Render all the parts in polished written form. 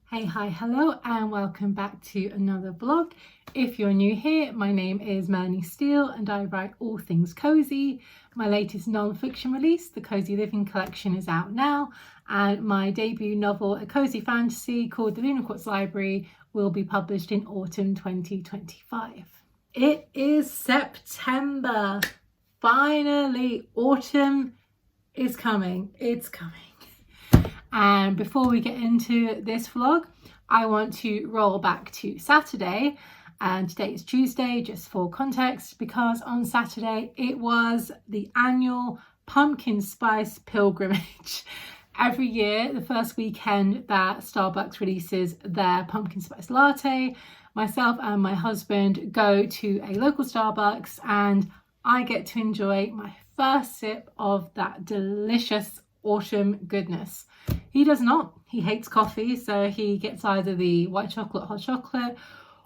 Hey, hi, hello, and welcome back to another vlog. If you're new here, my name is Melanie Steele and I write all things cozy. My latest non-fiction release, the Cozy Living Collection, is out now, and my debut novel, a cozy fantasy called The Lunar Quartz Library, will be published in autumn 2025. It is September. Finally, autumn is coming. It's coming. And before we get into this vlog, I want to roll back to Saturday, and today is Tuesday, just for context, because on Saturday it was the annual pumpkin spice pilgrimage. Every year, the first weekend that Starbucks releases their pumpkin spice latte, myself and my husband go to a local Starbucks and I get to enjoy my first sip of that delicious autumn goodness. He does not. He hates coffee, so he gets either the white chocolate hot chocolate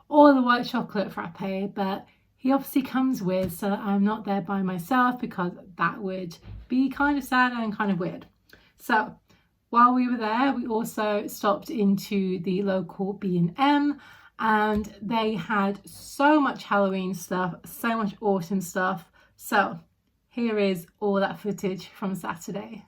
or the white chocolate frappe, but he obviously comes with, so I'm not there by myself because that would be kind of sad and kind of weird. So while we were there, we also stopped into the local B&M, and they had so much Halloween stuff, so much autumn stuff. So here is all that footage from Saturday.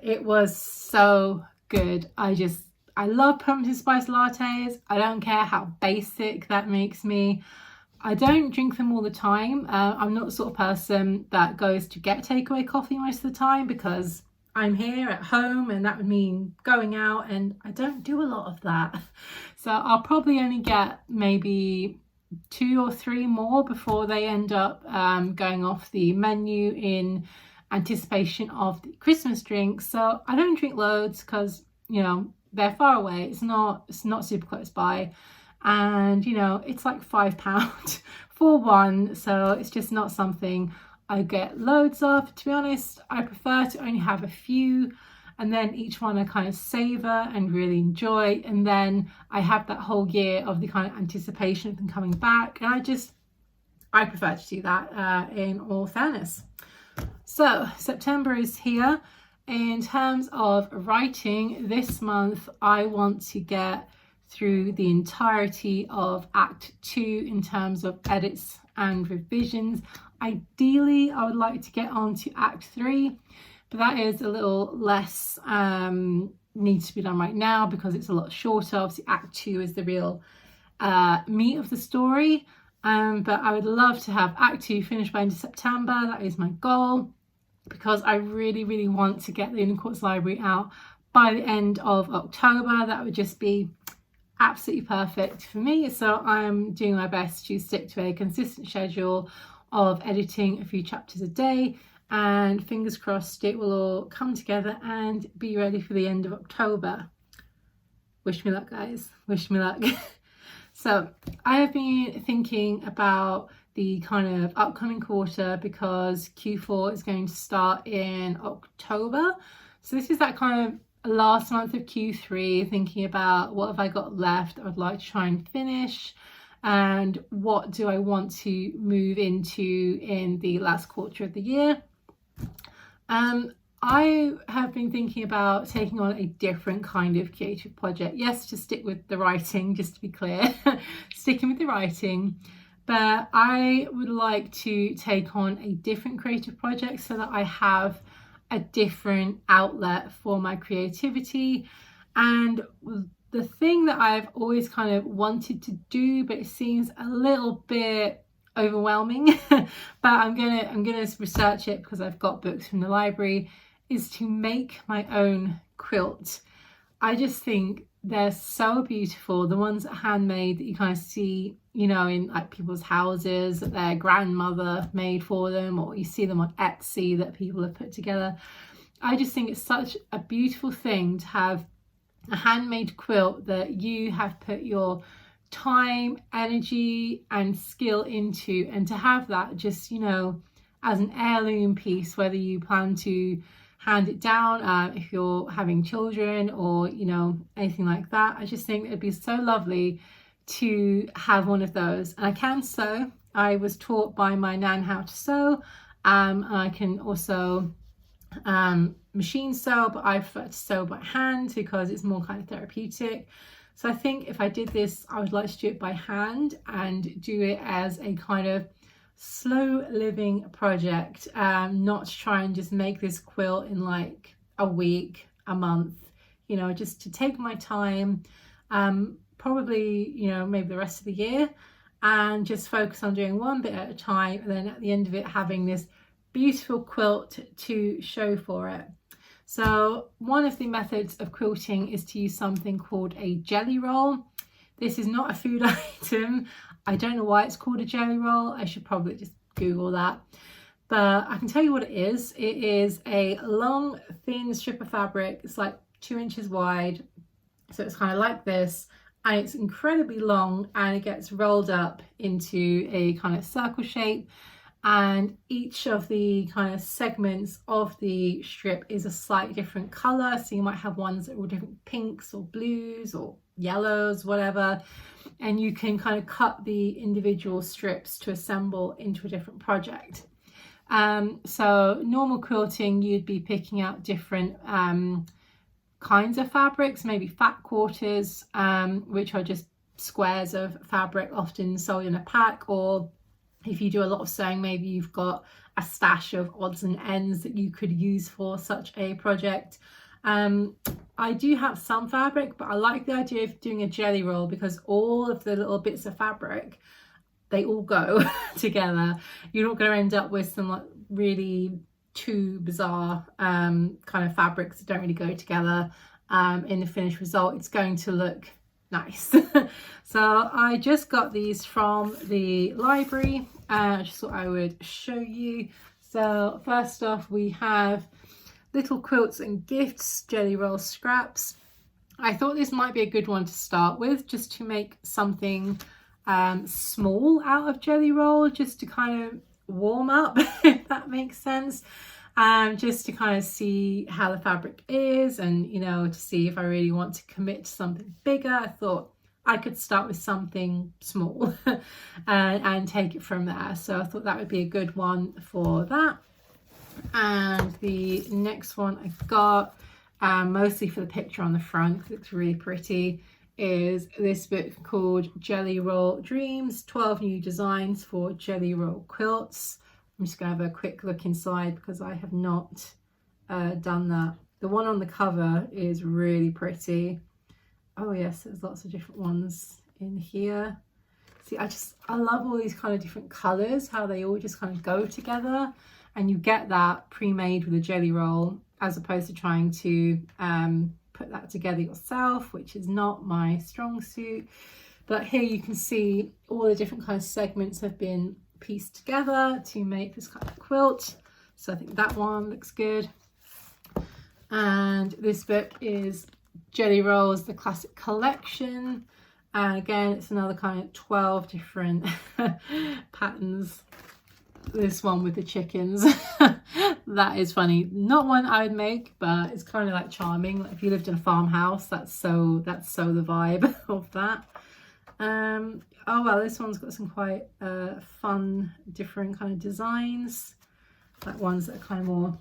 It was so good. I love pumpkin spice lattes. I don't care how basic that makes me. I don't drink them all the time. I'm not the sort of person that goes to get takeaway coffee most of the time because I'm here at home and that would mean going out, and I don't do a lot of that. So I'll probably only get maybe 2 or 3 more before they end up going off the menu in anticipation of the Christmas drinks. So I don't drink loads because, you know, they're far away. It's not super close by, and you know, it's like £5 for one, so it's just not something I get loads of. To be honest, I prefer to only have a few, and then each one I kind of savor and really enjoy, and then I have that whole year of the kind of anticipation of them coming back, and I prefer to do that in all fairness. So September is here. In terms of writing this month, I want to get through the entirety of Act 2 in terms of edits and revisions. Ideally, I would like to get on to Act 3, but that is a little less needs to be done right now because it's a lot shorter. Obviously, Act 2 is the real meat of the story. But I would love to have Act 2 finished by end of September. That is my goal, because I really want to get the Unicorns Library out by the end of October. That would just be absolutely perfect for me. So I'm doing my best to stick to a consistent schedule of editing a few chapters a day, and fingers crossed it will all come together and be ready for the end of October. Wish me luck, guys. Wish me luck. So I have been thinking about the kind of upcoming quarter, because Q4 is going to start in October. So this is that kind of last month of Q3, thinking about what have I got left I would like to try and finish, and what do I want to move into in the last quarter of the year. I have been thinking about taking on a different kind of creative project. Yes, to stick with the writing, just to be clear, sticking with the writing. But I would like to take on a different creative project so that I have a different outlet for my creativity. And the thing that I've always kind of wanted to do, but it seems a little bit overwhelming, but I'm gonna research it because I've got books from the library, is to make my own quilt. I just think they're so beautiful. The ones that are handmade, that you kind of see, you know, in like people's houses that their grandmother made for them, or you see them on Etsy that people have put together. I just think it's such a beautiful thing to have a handmade quilt that you have put your time, energy and skill into, and to have that just, you know, as an heirloom piece, whether you plan to hand it down if you're having children, or, you know, anything like that. I just think it'd be so lovely to have one of those. And I can sew. I was taught by my nan how to sew, and I can also machine sew, but I prefer to sew by hand because it's more kind of therapeutic. So I think if I did this, I would like to do it by hand and do it as a kind of slow living project, not to try and just make this quilt in like a week, a month, you know, just to take my time, probably, you know, maybe the rest of the year, and just focus on doing one bit at a time, and then at the end of it having this beautiful quilt to show for it. So one of the methods of quilting is to use something called a jelly roll. This is not a food item. I don't know why it's called a jelly roll. I should probably just Google that. But I can tell you what it is. It is a long, thin strip of fabric. It's like 2 inches wide. So it's kind of like this. And it's incredibly long, and it gets rolled up into a kind of circle shape. And each of the kind of segments of the strip is a slightly different color. So you might have ones that are all different pinks or blues or yellows, whatever. And you can kind of cut the individual strips to assemble into a different project. So normal quilting, you'd be picking out different kinds of fabrics, maybe fat quarters, which are just squares of fabric often sold in a pack, or if you do a lot of sewing, maybe you've got a stash of odds and ends that you could use for such a project. I do have some fabric, but I like the idea of doing a jelly roll because all of the little bits of fabric, they all go together. You're not going to end up with some like really too bizarre kind of fabrics that don't really go together in the finished result. It's going to look nice. So I just got these from the library. I just thought I would show you. So first off, we have Little Quilts and Gifts jelly roll scraps. I thought this might be a good one to start with, just to make something small out of jelly roll, just to kind of warm up, if that makes sense. Just to kind of see how the fabric is, and, you know, to see if I really want to commit to something bigger. I thought I could start with something small and take it from there. So I thought that would be a good one for that. And the next one I got, mostly for the picture on the front because it's really pretty, is this book called Jelly Roll Dreams, 12 New Designs for Jelly Roll Quilts. I'm just going to have a quick look inside because I have not done that. The one on the cover is really pretty. Oh yes, there's lots of different ones in here. See, I love all these kind of different colours, how they all just kind of go together, and you get that pre-made with a jelly roll as opposed to trying to put that together yourself, which is not my strong suit. But here you can see all the different kind of segments have been pieced together to make this kind of quilt. So I think that one looks good. And this book is Jelly Rolls, the Classic Collection. And again, it's another kind of 12 different patterns. This one with the chickens. That is funny. Not one I would make, but it's kind of like charming. Like if you lived in a farmhouse, that's so the vibe of that. Oh well, this one's got some quite fun, different kind of designs. Like ones that are kind of more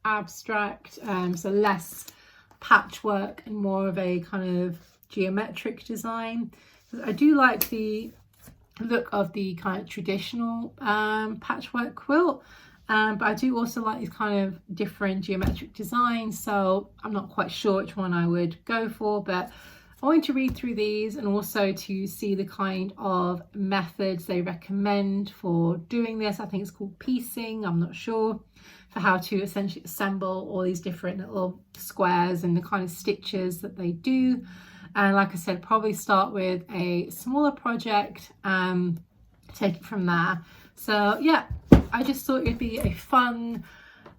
abstract, so less patchwork and more of a kind of geometric design. I do like the look of the kind of traditional patchwork quilt, but I do also like these kind of different geometric designs, so I'm not quite sure which one I would go for, but I want to read through these and also to see the kind of methods they recommend for doing this. I think it's called piecing, I'm not sure, for how to essentially assemble all these different little squares and the kind of stitches that they do. And like I said, probably start with a smaller project, take it from there. So yeah, I just thought it'd be a fun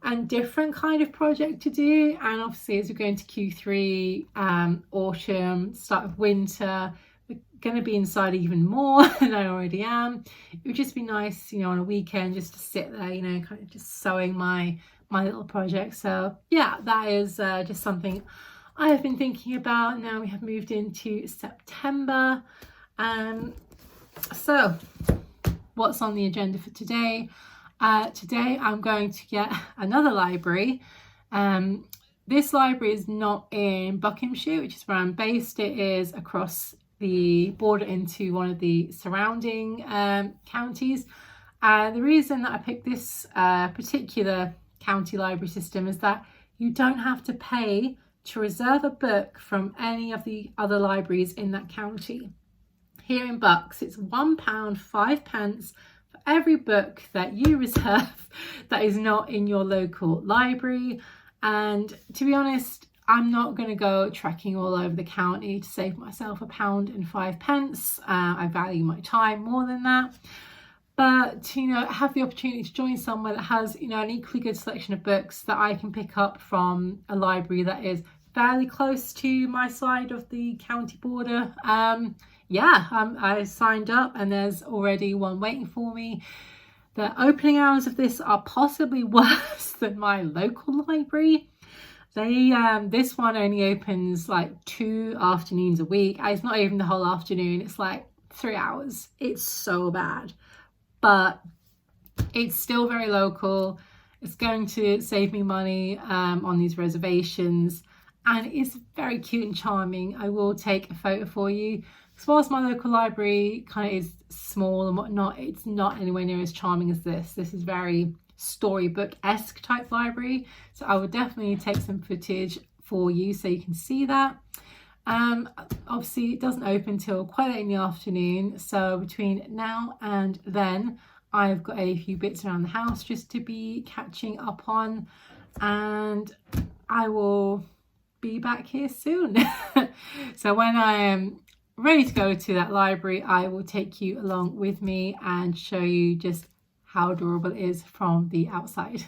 and different kind of project to do. And obviously as we go into Q3, autumn, start of winter, we're going to be inside even more than I already am. It would just be nice, you know, on a weekend just to sit there, you know, kind of just sewing my little project. So yeah, that is just something I have been thinking about. Now we have moved into September. So what's on the agenda for today? Today I'm going to get another library. This library is not in Buckinghamshire, which is where I'm based. It is across the border into one of the surrounding counties. The reason that I picked this particular county library system is that you don't have to pay to reserve a book from any of the other libraries in that county. Here in Bucks, it's £1, 5 pence for every book that you reserve that is not in your local library. And to be honest, I'm not going to go trekking all over the county to save myself £1 and 5 pence. I value my time more than that. But to, you know, have the opportunity to join somewhere that has, you know, an equally good selection of books that I can pick up from a library that is fairly close to my side of the county border. I signed up and there's already one waiting for me. The opening hours of this are possibly worse than my local library. This one only opens like 2 afternoons a week. It's not even the whole afternoon, it's like 3 hours. It's so bad, but it's still very local. It's going to save me money on these reservations, and it's very cute and charming. I will take a photo for you. As far as my local library kind of is small and whatnot, it's not anywhere near as charming as this. This is very storybook-esque type library, so I will definitely take some footage for you so you can see that. Obviously it doesn't open till quite late in the afternoon, so between now and then I've got a few bits around the house just to be catching up on, and I will be back here soon. So when I am ready to go to that library, I will take you along with me and show you just how adorable it is from the outside.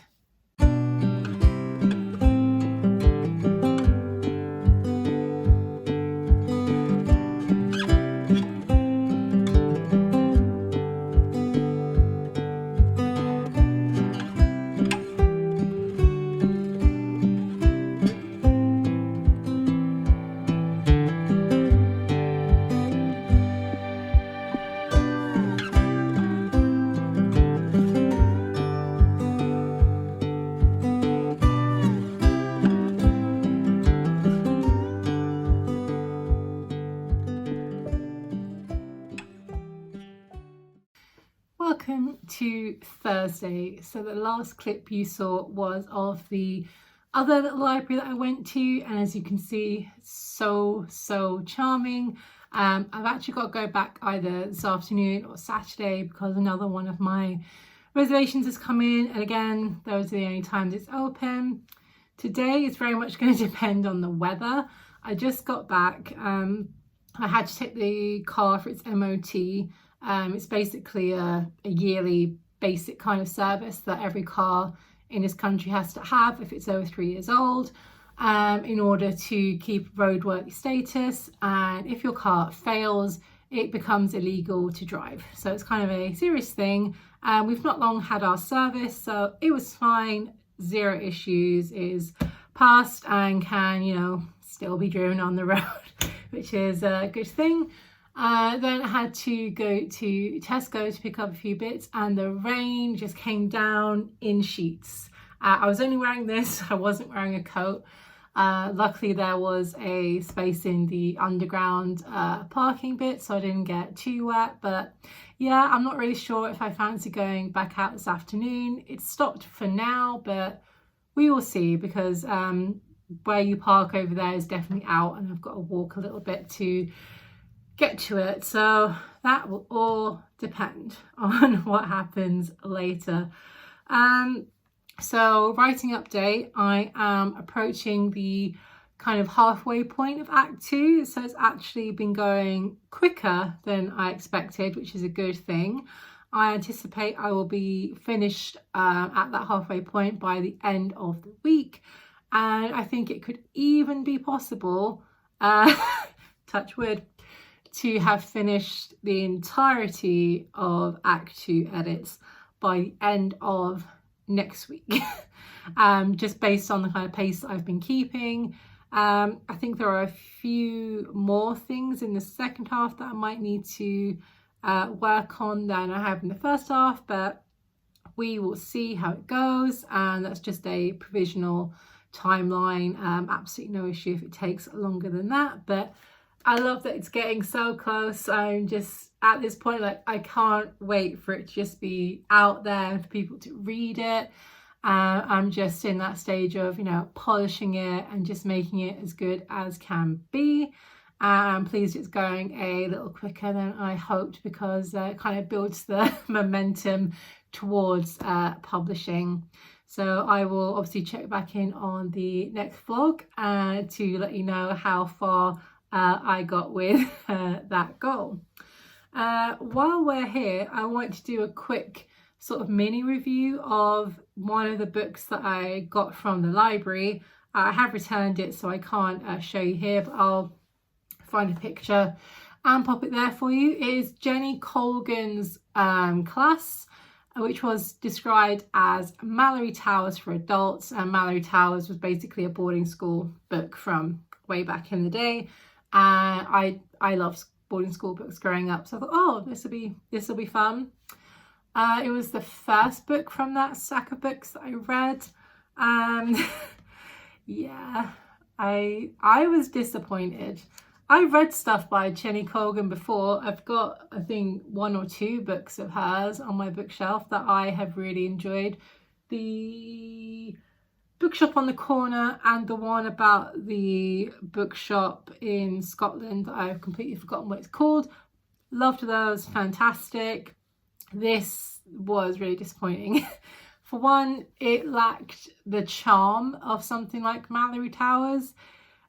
Welcome to Thursday. So the last clip you saw was of the other library that I went to, and as you can see, so charming. I've actually got to go back either this afternoon or Saturday because another one of my reservations has come in, and again, those are the only times it's open. Today is very much going to depend on the weather. I just got back. I had to take the car for its MOT. It's basically a yearly basic kind of service that every car in this country has to have if it's over 3 years old, in order to keep roadworthy status. And if your car fails, it becomes illegal to drive. So it's kind of a serious thing. We've not long had our service, so it was fine. 0 issues, is passed and can, you know, still be driven on the road, which is a good thing. Then I had to go to Tesco to pick up a few bits, and the rain just came down in sheets. I was only wearing this, I wasn't wearing a coat. Luckily there was a space in the underground parking bit, so I didn't get too wet. But yeah, I'm not really sure if I fancy going back out this afternoon. It's stopped for now, but we will see, because where you park over there is definitely out, and I've got to walk a little bit to get to it. So that will all depend on what happens later. So writing update, I am approaching the kind of halfway point of Act 2. So it's actually been going quicker than I expected, which is a good thing. I anticipate I will be finished at that halfway point by the end of the week. And I think it could even be possible, touch wood, to have finished the entirety of Act 2 edits by the end of next week. Just based on the kind of pace that I've been keeping. I think there are a few more things in the second half that I might need to work on than I have in the first half, but we will see how it goes, and that's just a provisional timeline. Absolutely no issue if it takes longer than that, but I love that it's getting so close. I'm just at this point, like, I can't wait for it to just be out there and for people to read it. I'm just in that stage of, you know, polishing it and just making it as good as can be. I'm pleased it's going a little quicker than I hoped, because it kind of builds the momentum towards publishing. So I will obviously check back in on the next vlog to let you know how far I got with that goal. While we're here, I want to do a quick sort of mini review of one of the books that I got from the library. I have returned it, so I can't show you here, but I'll find a picture and pop it there for you. It is Jenny Colgan's Class, which was described as Mallory Towers for adults. And Mallory Towers was basically a boarding school book from way back in the day. I loved boarding school books growing up, so I thought, oh, this will be fun. It was the first book from that stack of books that I read. Yeah, I was disappointed. I read stuff by Jenny Colgan before. I've got, I think, 1 or 2 books of hers on my bookshelf that I have really enjoyed. The Bookshop on the Corner and the one about the bookshop in Scotland that I've completely forgotten what it's called. Loved those, fantastic. This was really disappointing. For one, it lacked the charm of something like Mallory Towers.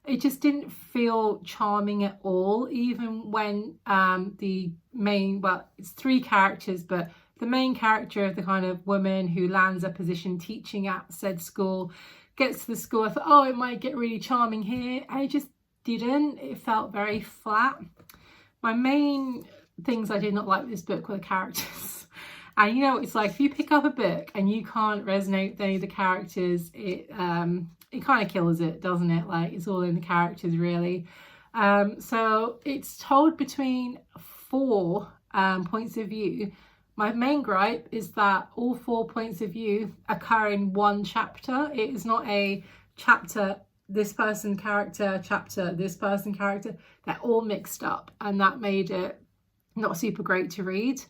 It just didn't feel charming at all, even when the main, well, it's 3 characters, but the main character of the kind of woman who lands a position teaching at said school gets to the school. I thought, oh, it might get really charming here. And it just didn't. It felt very flat. My main things I did not like with this book were the characters. And you know, it's like if you pick up a book and you can't resonate with any of the characters, it kind of kills it, doesn't it? Like, it's all in the characters, really. So it's told between 4 points of view. My main gripe is that all 4 points of view occur in one chapter. It is not a chapter, this person character, chapter, this person character. They're all mixed up, and that made it not super great to read.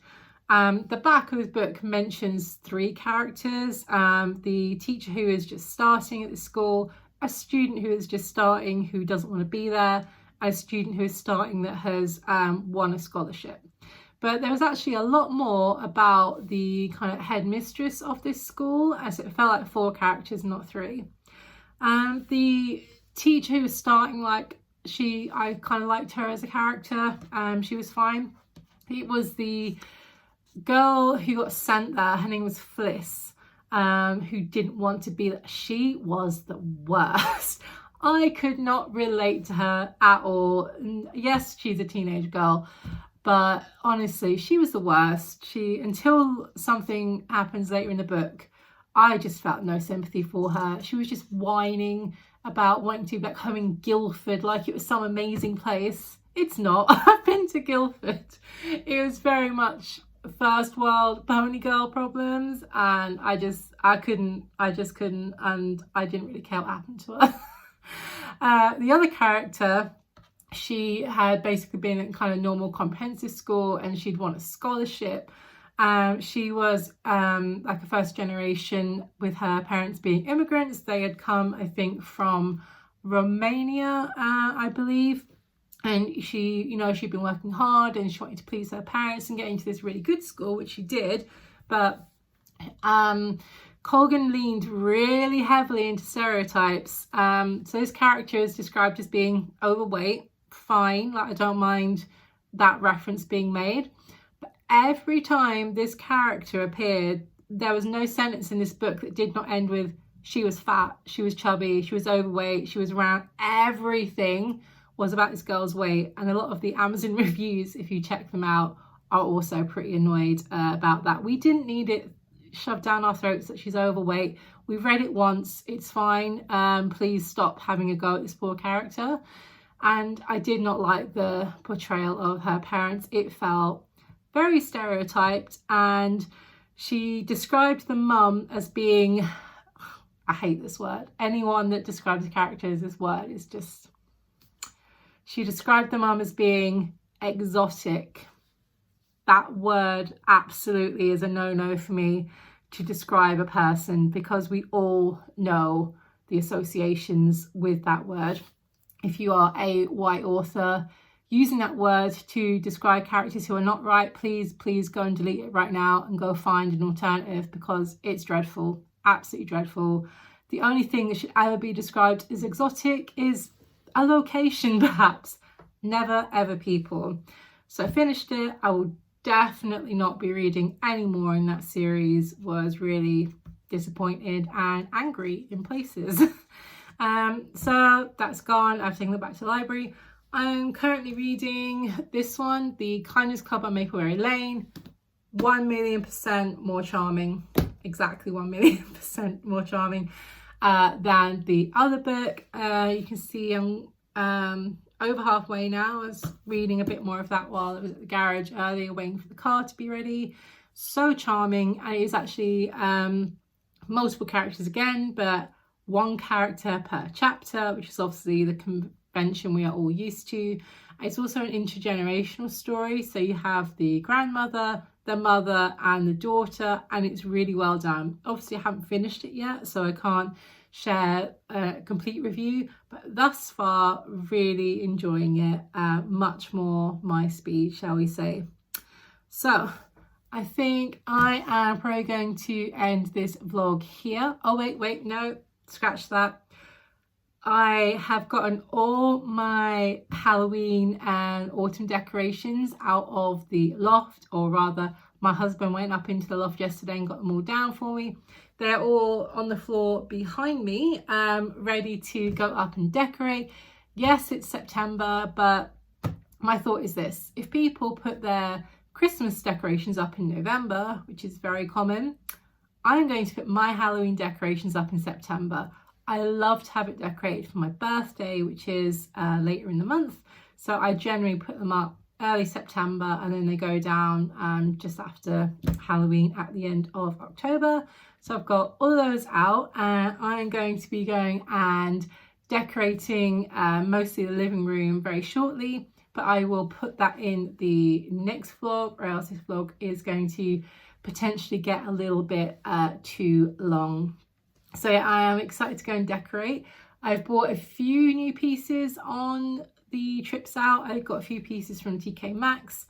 The back of the book mentions 3 characters. The teacher who is just starting at the school, a student who is just starting who doesn't want to be there, a student who is starting that has won a scholarship. But there was actually a lot more about the kind of headmistress of this school, as it felt like 4 characters, not 3. The teacher who was starting, like, I kind of liked her as a character. She was fine. It was the girl who got sent there, her name was Fliss, who didn't want to be there. She was the worst. I could not relate to her at all. Yes, she's a teenage girl, but honestly, she was the worst. Until something happens later in the book, I just felt no sympathy for her. She was just whining about wanting to be back home in Guildford like it was some amazing place. It's not. I've been to Guildford. It was very much first world pony girl problems, and I just couldn't, and I didn't really care what happened to her. The other character, she had basically been in kind of normal comprehensive school and she'd won a scholarship. She was like a first generation, with her parents being immigrants. They had come, I think, from Romania, I believe. And she'd been working hard and she wanted to please her parents and get into this really good school, which she did. But Colgan leaned really heavily into stereotypes. So this character is described as being overweight. Fine, like, I don't mind that reference being made. But every time this character appeared, there was no sentence in this book that did not end with she was fat, she was chubby, she was overweight, she was round. Everything was about this girl's weight, and a lot of the Amazon reviews, if you check them out, are also pretty annoyed about that. We didn't need it shoved down our throats that she's overweight. We've read it once, it's fine. Please stop having a go at this poor character. And I did not like the portrayal of her parents. It felt very stereotyped, and she described the mum as being, I hate this word, anyone that describes a character as this word is just, she described the mum as being exotic. That word absolutely is a no-no for me to describe a person, because we all know the associations with that word. If you are a white author using that word to describe characters who are not right, please go and delete it right now and go find an alternative, because it's dreadful, absolutely dreadful. The only thing that should ever be described as exotic is a location, perhaps, never ever people. So I finished it. I will definitely not be reading any more in that series. Was really disappointed and angry in places. So that's gone. I've taken it back to the library. I'm currently reading this one, The Kindness Club by Mapleberry Lane. 1,000,000% more charming. Exactly 1,000,000% more charming than the other book. You can see I'm over halfway now. I was reading a bit more of that while I was at the garage earlier, waiting for the car to be ready. So charming, and it is actually multiple characters again, but one character per chapter, which is obviously the convention we are all used to. It's also an intergenerational story, so you have the grandmother, the mother, and the daughter, and it's really well done. Obviously I haven't finished it yet, so I can't share a complete review, but thus far really enjoying it. Much more my speed, shall we say. So I think I am probably going to end this vlog here. Oh wait, no, scratch that. I have gotten all my Halloween and autumn decorations out of the loft, or rather my husband went up into the loft yesterday and got them all down for me. They're all on the floor behind me, ready to go up and decorate. Yes, it's September, but my thought is this: if people put their Christmas decorations up in November, which is very common, I'm going to put my Halloween decorations up in September. I love to have it decorated for my birthday, which is later in the month. So I generally put them up early September, and then they go down just after Halloween at the end of October. So I've got all those out, and I'm going to be going and decorating mostly the living room very shortly, but I will put that in the next vlog, or else this vlog is going to potentially get a little bit too long. So yeah, I am excited to go and decorate. I've bought a few new pieces on the trips out. I got a few pieces from TK Maxx,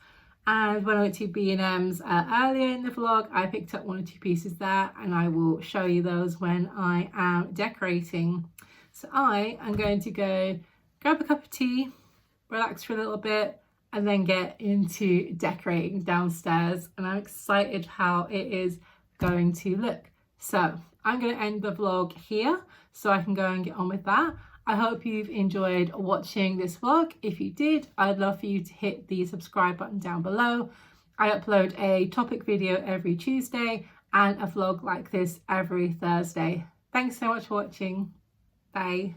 and when I went to B&M's earlier in the vlog, I picked up 1 or 2 pieces there, and I will show you those when I am decorating. So I am going to go grab a cup of tea, relax for a little bit, and then get into decorating downstairs, and I'm excited how it is going to look. So I'm going to end the vlog here so I can go and get on with that. I hope you've enjoyed watching this vlog. If you did, I'd love for you to hit the subscribe button down below. I upload a topic video every Tuesday and a vlog like this every Thursday. Thanks so much for watching. Bye.